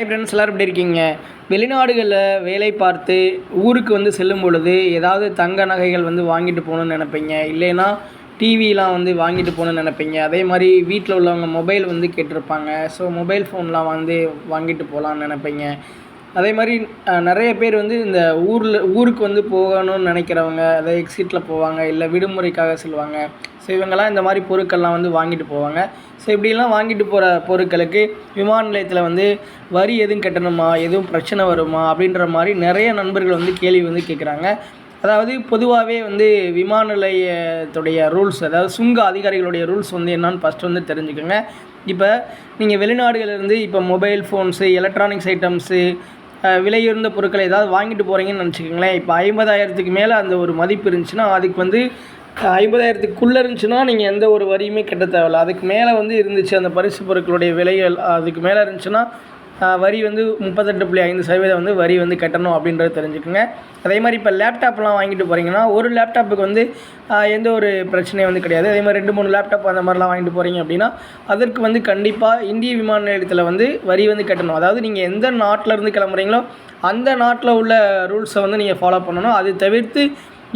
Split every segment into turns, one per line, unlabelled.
Hi friends, எல்லோரும் எப்படி இருக்கீங்க? வெளிநாடுகளில் வேலை பார்த்து ஊருக்கு வந்து செல்லும் பொழுது ஏதாவது தங்க நகைகள் வந்து வாங்கிட்டு போகணுன்னு நினைப்பீங்க, இல்லைன்னா டிவிலாம் வந்து வாங்கிட்டு போகணுன்னு நினைப்பீங்க. அதே மாதிரி வீட்டில் உள்ளவங்க மொபைல் வந்து கேட்டிருப்பாங்க. ஸோ மொபைல் ஃபோன்லாம் வந்து வாங்கிட்டு போகலான்னு நினைப்பீங்க. அதே மாதிரி நிறைய பேர் வந்து இந்த ஊருக்கு வந்து போகணும்னு நினைக்கிறவங்க அதை எக்ஸிட்டில் போவாங்க, இல்லை விடுமுறைக்காக செல்வாங்க. ஸோ இவங்கெல்லாம் இந்த மாதிரி பொருட்கள்லாம் வந்து வாங்கிட்டு போவாங்க. ஸோ இப்படிலாம் வாங்கிட்டு போகிற பொருட்களுக்கு விமான நிலையத்தில் வந்து வரி எதுவும் கட்டணுமா, எதுவும் பிரச்சனை வருமா அப்படின்ற மாதிரி நிறைய நண்பர்கள் வந்து கேள்வி வந்து கேட்குறாங்க. அதாவது பொதுவாகவே வந்து விமான நிலையத்துடைய ரூல்ஸ், அதாவது சுங்க அதிகாரிகளுடைய ரூல்ஸ் வந்து என்னான்னு ஃபஸ்ட்டு வந்து தெரிஞ்சுக்கோங்க. இப்போ நீங்கள் வெளிநாடுகளிலிருந்து இப்போ மொபைல் ஃபோன்ஸு, எலக்ட்ரானிக்ஸ் ஐட்டம்ஸு, விலையுயர்ந்த பொருட்களை ஏதாவது வாங்கிட்டு போகிறீங்கன்னு நினச்சிக்கோங்களேன். இப்போ 50,000க்கு மேலே அந்த ஒரு மதிப்பு இருந்துச்சுன்னா, அதுக்கு வந்து 50,000க்குள்ளே இருந்துச்சுன்னா நீங்கள் எந்த ஒரு வரியுமே கட்ட தேவையில்ல. அதுக்கு மேலே வந்து இருந்துச்சு அந்த பரிசு பொருட்களுடைய விலைகள், அதுக்கு மேலே இருந்துச்சுன்னா வரி வந்து 38.5% வந்து வரி வந்து கட்டணும் அப்படின்றத தெரிஞ்சுக்கோங்க. அதே மாதிரி இப்போ லேப்டாப்லாம் வாங்கிட்டு போகிறீங்கன்னா, ஒரு லேப்டாப்புக்கு வந்து எந்த ஒரு பிரச்சனையும் வந்து கிடையாது. அதே மாதிரி 2-3 லேப்டாப் அந்த மாதிரிலாம் வாங்கிட்டு போகிறீங்க அப்படின்னா, அதற்கு வந்து கண்டிப்பாக இந்திய விமான நிலையத்தில் வந்து வரி வந்து கட்டணும். அதாவது நீங்கள் எந்த நாட்டிலேருந்து கிளம்புறீங்களோ அந்த நாட்டில் உள்ள ரூல்ஸை வந்து நீங்கள் ஃபாலோ பண்ணணும். அது தவிர்த்து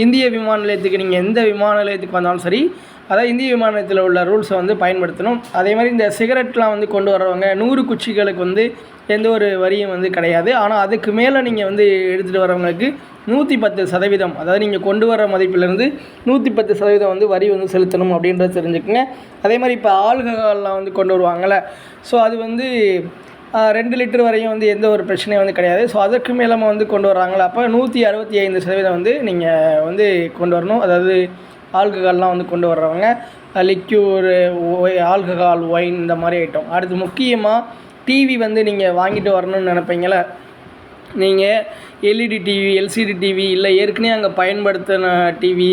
இந்திய விமான நிலையத்துக்கு நீங்கள் எந்த விமான நிலையத்துக்கு வந்தாலும் சரி, அதாவது இந்திய விமான நிலையத்தில் உள்ள ரூல்ஸை வந்து பயன்படுத்தணும். அதே மாதிரி இந்த சிகரெட்லாம் வந்து கொண்டு வர்றவங்க 100 குச்சிகளுக்கு வந்து எந்த ஒரு வரியும் வந்து கிடையாது. ஆனால் அதுக்கு மேலே நீங்கள் வந்து எடுத்துகிட்டு வரவங்களுக்கு 110%, அதாவது நீங்கள் கொண்டு வர மதிப்பிலிருந்து 110% வந்து வரி வந்து செலுத்தணும் அப்படின்றத தெரிஞ்சுக்கோங்க. அதே மாதிரி இப்போ ஆல்கஹால்லாம் வந்து கொண்டு வருவாங்கள்ல, ஸோ அது வந்து 2 லிட்டர் வரையும் வந்து எந்த ஒரு பிரச்சனையும் வந்து கிடையாது. ஸோ அதற்கு மேலே வந்து கொண்டு வர்றாங்களா, அப்போ 165% வந்து நீங்கள் வந்து கொண்டு வரணும். அதாவது ஆல்கஹால்லாம் வந்து கொண்டு வர்றவங்க, லிக்யூர், ஆல்கஹால், ஒயின் இந்த மாதிரி ஐட்டம். அடுத்து முக்கியமாக டிவி வந்து நீங்கள் வாங்கிட்டு வரணும்னு நினைப்பீங்கள, நீங்கள் எல்இடி டிவி, எல்சிடி டிவி, இல்லை ஏற்கனவே அங்கே பயன்படுத்தின டிவி,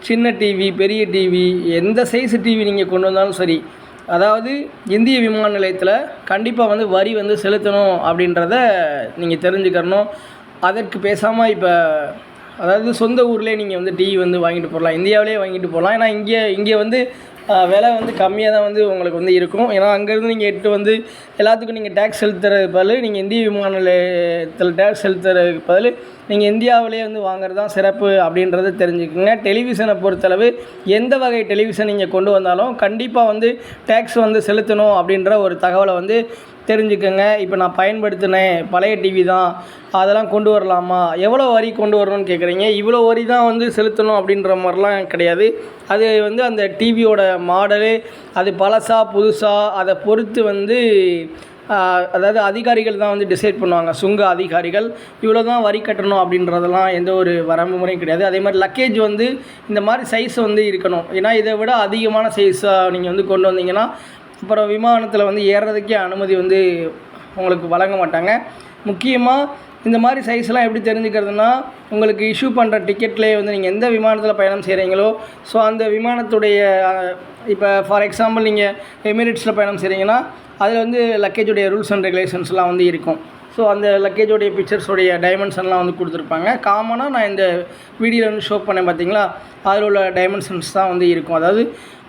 சின்ன டிவி, பெரிய டிவி, எந்த சைஸு டிவி நீங்கள் கொண்டு வந்தாலும் சரி, அதாவது இந்திய விமான நிலையத்தில் கண்டிப்பாக வந்து வரி வந்து செலுத்தணும் அப்படின்றத நீங்கள் தெரிஞ்சுக்கணும். அதற்கு பேசாமல் இப்போ அதாவது சொந்த ஊர்லேயே நீங்கள் வந்து டிவி வந்து வாங்கிட்டு போகலாம், இந்தியாவிலே வாங்கிட்டு போகலாம். ஏன்னா இங்கே வந்து விலை வந்து கம்மியாக தான் வந்து உங்களுக்கு வந்து இருக்கும். ஏன்னா அங்கேருந்து நீங்கள் எட்டு வந்து எல்லாத்துக்கும் நீங்கள் டேக்ஸ் செலுத்துறதுக்கு பதில், நீங்கள் இந்திய விமான நிலையத்தில் டேக்ஸ் செலுத்துறதுக்கு பதில் நீங்கள் இந்தியாவிலே வந்து வாங்குறது தான் சிறப்பு அப்படின்றத தெரிஞ்சுக்கோங்க. டெலிவிஷனை பொறுத்தளவு எந்த வகை டெலிவிஷன் நீங்கள் கொண்டு வந்தாலும் கண்டிப்பாக வந்து டேக்ஸ் வந்து செலுத்தணும் அப்படின்ற ஒரு தகவலை வந்து தெரிஞ்சுக்கோங்க. இப்போ நான் பயன்படுத்தினேன் பழைய டிவி தான், அதெல்லாம் கொண்டு வரலாமா, எவ்வளோ வரி கொண்டு வரணும்னு கேட்குறீங்க. இவ்வளோ வரி தான் வந்து செலுத்தணும் அப்படின்ற மாதிரிலாம் கிடையாது. அது வந்து அந்த டிவியோட மாடலு, அது பழசா புதுசா அதை பொறுத்து வந்து அதாவது அதிகாரிகள் தான் வந்து டிசைட் பண்ணுவாங்க, சுங்க அதிகாரிகள். இவ்வளோ தான் வரி கட்டணும் அப்படின்றதெல்லாம் எந்த ஒரு வரம்பு முறையும் கிடையாது. அதே மாதிரி லக்கேஜ் வந்து இந்த மாதிரி சைஸ் வந்து இருக்கணும். ஏன்னா இதை விட அதிகமான சைஸாக நீங்கள் வந்து கொண்டு வந்தீங்கன்னா அப்புறம் விமானத்தில் வந்து ஏறுறதுக்கே அனுமதி வந்து உங்களுக்கு வழங்க மாட்டாங்க. முக்கியமாக இந்த மாதிரி சைஸ்லாம் எப்படி தெரிஞ்சுக்கிறதுனா, உங்களுக்கு இஷ்யூ பண்ணுற டிக்கெட்லேயே வந்து நீங்கள் எந்த விமானத்தில் பயணம் செய்கிறீங்களோ, ஸோ அந்த விமானத்துடைய இப்போ ஃபார் எக்ஸாம்பிள் நீங்கள் எமிரேட்ஸில் பயணம் செய்கிறீங்கன்னா அதில் வந்து லக்கேஜுடைய ரூல்ஸ் அண்ட் ரெகுலேஷன்ஸ்லாம் வந்து இருக்கும். ஸோ அந்த லக்கேஜோடைய பிக்சர்ஸோடைய டைமென்ஷன்லாம் வந்து கொடுத்துருப்பாங்க. காமனாக நான் இந்த வீடியோவில் வந்து ஷோ பண்ணேன் பார்த்தீங்களா, அதில் உள்ள டைமென்ஷன்ஸ் தான் வந்து இருக்கும். அதாவது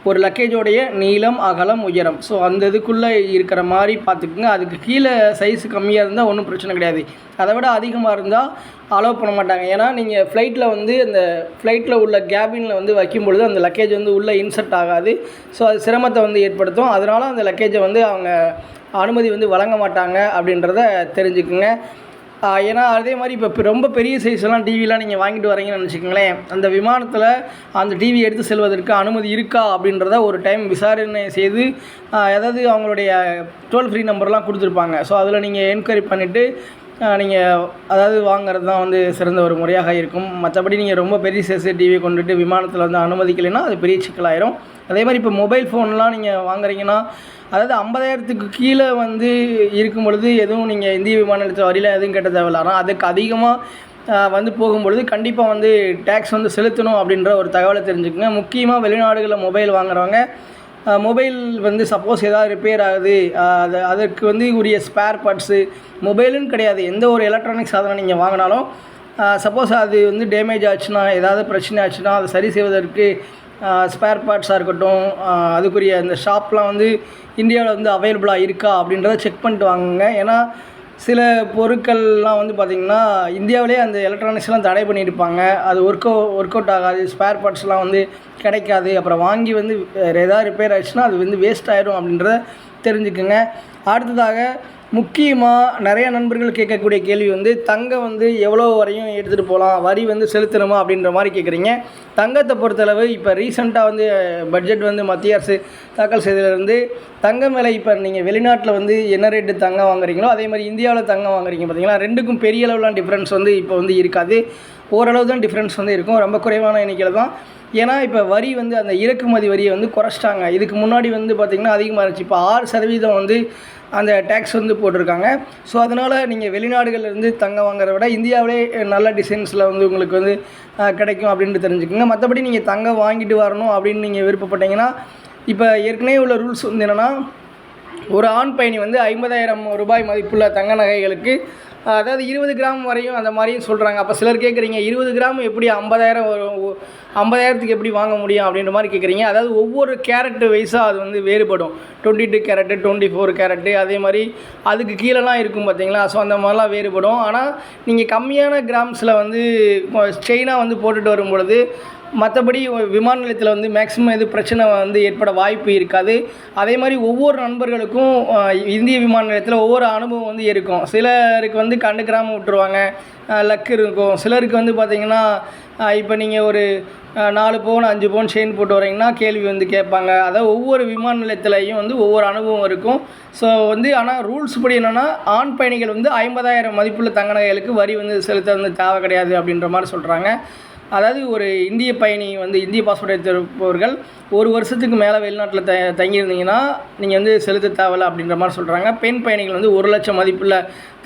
ஒரு லக்கேஜோடைய நீளம், அகலம், உயரம், ஸோ அந்த இதுக்குள்ளே இருக்கிற மாதிரி பார்த்துக்குங்க. அதுக்கு கீழே சைஸு கம்மியாக இருந்தால் ஒன்றும் பிரச்சனை கிடையாது. அதை விட அதிகமாக இருந்தால் அலோவ் பண்ண மாட்டாங்க. ஏன்னா நீங்கள் ஃப்ளைட்டில் வந்து அந்த ஃப்ளைட்டில் உள்ள கேபினில் வந்து வைக்கும்பொழுது அந்த லக்கேஜ் வந்து உள்ளே இன்சர்ட் ஆகாது. ஸோ அது சிரமத்தை வந்து ஏற்படுத்தும். அதனால் அந்த லக்கேஜை வந்து அவங்க அனுமதி வந்து வழங்க மாட்டாங்க அப்படின்றத தெரிஞ்சுக்குங்க. ஏன்னா அதே மாதிரி இப்போ ரொம்ப பெரிய சைஸ்லாம் டிவிலாம் நீங்கள் வாங்கிட்டு வரீங்கன்னு நினச்சிக்கோங்களேன், அந்த விமானத்தில் அந்த டிவி எடுத்து செல்வதற்கு அனுமதி இருக்கா அப்படின்றத ஒரு டைம் விசாரணை செய்து, அதாவது அவங்களுடைய டோல் ஃப்ரீ நம்பர்லாம் கொடுத்துருப்பாங்க. ஸோ அதில் நீங்கள் என்கொயரி பண்ணிவிட்டு நீங்கள் அதாவது வாங்கிறது தான் வந்து சிறந்த ஒரு முறையாக இருக்கும். மற்றபடி நீங்கள் ரொம்ப பெரிய சைஸ் டிவியை கொண்டுட்டு விமானத்தில் வந்து அனுமதிக்கலைன்னா அது பெரிய சிக்கலாயிரும். அதே மாதிரி இப்போ மொபைல் ஃபோன்லாம் நீங்கள் வாங்குறீங்கன்னா, அதாவது 50,000க்கு கீழே வந்து இருக்கும் பொழுது எதுவும் நீங்கள் இந்திய விமான நிலையத்தில் வரியில் எதுவும் கட்ட தேவையில்ல. ஆனால் அதுக்கு அதிகமாக வந்து போகும்பொழுது கண்டிப்பாக வந்து டேக்ஸ் வந்து செலுத்தணும் அப்படின்ற ஒரு தகவலை தெரிஞ்சுக்கோங்க. முக்கியமாக வெளிநாடுகளில் மொபைல் வாங்குறவங்க, மொபைல் வந்து சப்போஸ் ஏதாவது ரிப்பேர் ஆகுது, அதற்கு வந்து உரிய ஸ்பேர் பார்ட்ஸு, மொபைலுன்னு கிடையாது, எந்த ஒரு எலக்ட்ரானிக் சாதனம் நீங்கள் வாங்கினாலும் சப்போஸ் அது வந்து டேமேஜ் ஆச்சுன்னா, ஏதாவது பிரச்சனை ஆச்சுன்னா அதை சரி செய்வதற்கு ஸ்பேர் பார்ட்ஸாக இருக்கட்டும், அதுக்குரிய அந்த ஷாப்லாம் வந்து இந்தியாவில் வந்து அவைலபிளாக இருக்கா அப்படின்றத செக் பண்ணிட்டு வாங்குங்க. ஏன்னா சில பொருட்கள்லாம் வந்து பார்த்திங்கன்னா இந்தியாவிலே அந்த எலக்ட்ரானிக்ஸ்லாம் தடை பண்ணியிருப்பாங்க. அது ஒர்க் அவுட் ஆகாது, ஸ்பேர் பார்ட்ஸ்லாம் வந்து கிடைக்காது. அப்புறம் வாங்கி வந்து ஏதாவது ரிப்பேர் ஆயிடுச்சுன்னா அது வந்து வேஸ்ட் ஆயிடும் அப்படின்றத தெரிஞ்சுக்குங்க. அடுத்ததாக முக்கியமாக நிறைய நண்பர்கள் கேட்கக்கூடிய கேள்வி வந்து தங்கம் வந்து எவ்வளோ வரையும் எடுத்துகிட்டு போகலாம், வரி வந்து செலுத்தணுமா அப்படின்ற மாதிரி கேட்குறீங்க. தங்கத்தை பொறுத்தளவு இப்போ ரீசெண்டாக வந்து பட்ஜெட் வந்து மத்திய அரசு தாக்கல் செய்ததுலேருந்து தங்கம் விலை இப்போ நீங்கள் வெளிநாட்டில் வந்து என்ன ரேட்டு தங்கம் வாங்குறீங்களோ அதே மாதிரி இந்தியாவில் தங்கம் வாங்குறீங்க பார்த்தீங்களா, ரெண்டுக்கும் பெரிய அளவுலாம் டிஃப்ரென்ஸ் வந்து இப்போ வந்து இருக்காது. ஓரளவு தான் டிஃப்ரென்ஸ் வந்து இருக்கும், ரொம்ப குறைவான எண்ணிக்கையில் தான். ஏன்னா இப்போ வரி வந்து அந்த இறக்குமதி வரியை வந்து குறைச்சிட்டாங்க. இதுக்கு முன்னாடி வந்து பார்த்திங்கன்னா அதிகமாக இருந்துச்சு. இப்போ 6% வந்து அந்த டேக்ஸ் வந்து போட்டிருக்காங்க. ஸோ அதனால் நீங்கள் வெளிநாடுகள்லேருந்து தங்கம் வாங்குறத விட இந்தியாவிலே நல்ல டிசைன்ஸில் வந்து உங்களுக்கு வந்து கிடைக்கும் அப்படின்ட்டு தெரிஞ்சுக்கோங்க. மற்றபடி நீங்கள் தங்கம் வாங்கிட்டு வரணும் அப்படின்னு நீங்கள் விருப்பப்பட்டீங்கன்னா இப்போ ஏற்கனவே உள்ள ரூல்ஸ் வந்து என்னென்னா, ஒரு ஆண் பயணி வந்து 50,000 ரூபாய் மதிப்புள்ள தங்க நகைகளுக்கு, அதாவது 20 கிராம் வரையும் அந்த மாதிரியும் சொல்கிறாங்க. அப்போ சிலர் கேட்குறீங்க 20 கிராம் எப்படி 50,000 வரும், 50,000த்துக்கு எப்படி வாங்க முடியும் அப்படின்ற மாதிரி கேட்குறீங்க. அதாவது ஒவ்வொரு கேரட்டு வைஸாக அது வந்து வேறுபடும். 22 கேரட்டு, 24 கேரட்டு, அதே மாதிரி அதுக்கு கீழெலாம் இருக்கும் பார்த்தீங்களா. ஸோ அந்த மாதிரிலாம் வேறுபடும். ஆனால் நீங்கள் கம்மியான கிராம்ஸில் வந்து செயினாக வந்து போட்டுட்டு வரும்பொழுது மற்றபடி விமான நிலையத்தில் வந்து மேக்ஸிமம் எது பிரச்சனை வந்து ஏற்பட வாய்ப்பு இருக்காது. அதே மாதிரி ஒவ்வொரு நண்பர்களுக்கும் இந்திய விமான நிலையத்தில் ஒவ்வொரு அனுபவம் வந்து இருக்கும். சிலருக்கு வந்து கண்டுக்கிறாமல் விட்டுருவாங்க, லக்கு இருக்கும். சிலருக்கு வந்து பார்த்திங்கன்னா இப்போ நீங்கள் ஒரு 4 பவுன் 5 பவுன் செயின் போட்டு வரீங்கன்னா கேள்வி வந்து கேட்பாங்க. அதாவது ஒவ்வொரு விமான நிலையத்துலையும் வந்து ஒவ்வொரு அனுபவம் இருக்கும். ஸோ வந்து ஆனால் ரூல்ஸ் படி என்னென்னா, ஆண் பயணிகள் வந்து 50,000 மதிப்புள்ள தங்க நகைகளுக்கு வரி வந்து செலுத்த வந்து தேவை கிடையாது அப்படின்ற மாதிரி சொல்கிறாங்க. அதாவது ஒரு இந்திய பயணி வந்து இந்திய பாஸ்போர்ட் எடுத்திருப்பவர்கள் 1 வருஷத்துக்கு மேலே வெளிநாட்டில் தங்கியிருந்தீங்கன்னா நீங்கள் வந்து செலுத்த தேவையில்ல அப்படின்ற மாதிரி சொல்கிறாங்க. பெண் பயணிகள் வந்து 1 லட்சம் மதிப்புள்ள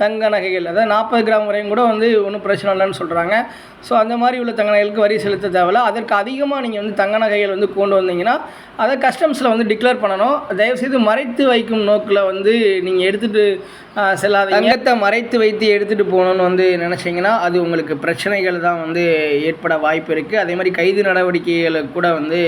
தங்க நகைகள், அதாவது 40 கிராம் வரையும் கூட வந்து ஒன்றும் பிரச்சனை இல்லைன்னு சொல்கிறாங்க. ஸோ அந்த மாதிரி உள்ள தங்க நகைகளுக்கு வரி செலுத்த தேவையில்ல. அதற்கு அதிகமாக நீங்கள் வந்து தங்க நகைகள் வந்து கொண்டு வந்தீங்கன்னா அதை கஸ்டம்ஸில் வந்து டிக்ளேர் பண்ணணும். தயவுசெய்து மறைத்து வைக்கும் நோக்கில் வந்து நீங்கள் எடுத்துகிட்டு செல்லாதீங்க. தங்கத்தை மறைத்து வைத்து எடுத்துகிட்டு போகணுன்னு வந்து நினச்சிங்கன்னா அது உங்களுக்கு பிரச்சனைகள் தான் வந்து ஏற்பட வாய்ப்பு இருக்குது. அதே மாதிரி கைது நடவடிக்கைகளுக்கு கூட வந்து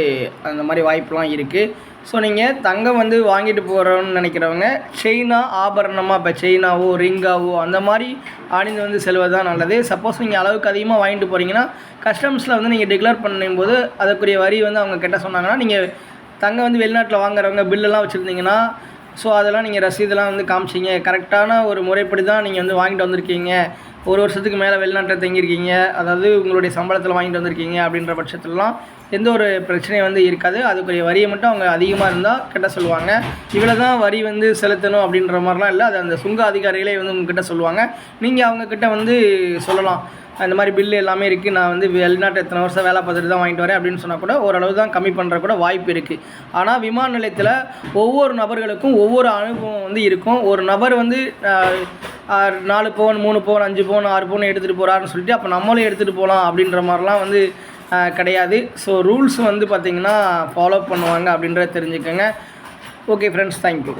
அந்த மாதிரி வாய்ப்புலாம் இருக்குது. ஸோ நீங்கள் தங்கம் வந்து வாங்கிட்டு போகிறோன்னு நினைக்கிறவங்க செயினாக ஆபரணமாக, இப்போ செயினாவோ ரிங்காவோ அந்த மாதிரி அணிந்து வந்து செல்வது தான் நல்லது. சப்போஸ் நீங்கள் அளவுக்கு அதிகமாக வாங்கிட்டு போகிறீங்கன்னா கஸ்டம்ஸில் வந்து நீங்கள் டிக்ளேர் பண்ணும்போது அதற்குரிய வரி வந்து அவங்க கட்ட சொன்னாங்கன்னா, நீங்கள் தங்கம் வந்து வெளிநாட்டில் வாங்குறவங்க பில்லெல்லாம் வச்சுருந்தீங்கன்னா, ஸோ அதெல்லாம் நீங்கள் ரசீதெல்லாம் வந்து காமிச்சிங்க, கரெக்டான ஒரு முறைப்படி தான் நீங்கள் வந்து வாங்கிட்டு வந்திருக்கீங்க, 1 வருஷத்துக்கு மேலே வெளிநாட்டில் தங்கியிருக்கீங்க, அதாவது உங்களுடைய சம்பளத்தில் வாங்கிட்டு வந்திருக்கீங்க அப்படின்ற பட்சத்துலலாம் எந்த ஒரு பிரச்சனையும் வந்து இருக்காது. அதுக்குரிய வரியை மட்டும் அவங்க அதிகமாக இருந்தால் கட்ட சொல்லுவாங்க. இவ்வளோ தான் வரி வந்து செலுத்தணும் அப்படின்ற மாதிரிலாம் இல்லை. அது அந்த சுங்க அதிகாரிகளே வந்து உங்ககிட்ட சொல்லுவாங்க. நீங்கள் அவங்கக்கிட்ட வந்து சொல்லலாம், அந்த மாதிரி பில்லு எல்லாமே இருக்குது, நான் வந்து வெளிநாட்டு எத்தனை வருஷம் வேலை பார்த்துட்டு தான் வாங்கிட்டு வரேன் அப்படின்னு சொன்னால் கூட ஓரளவு தான் கம்மி பண்ணுற கூட வாய்ப்பு இருக்குது. ஆனால் விமான நிலையத்தில் ஒவ்வொரு நபர்களுக்கும் ஒவ்வொரு அனுபவம் வந்து இருக்கும். ஒரு நபர் வந்து 4 பவுன் 3 பவுன் 5 பவுன் 6 பவுன் எடுத்துகிட்டு போகிறாருன்னு சொல்லிட்டு அப்போ நம்மளும் எடுத்துகிட்டு போகலாம் அப்படின்ற மாதிரிலாம் வந்து கிடையாது. ஸோ ரூல்ஸ் வந்து பார்த்திங்கன்னா ஃபாலோ பண்ணுவாங்க அப்படின்றத தெரிஞ்சுக்கோங்க. Okay friends, thank you.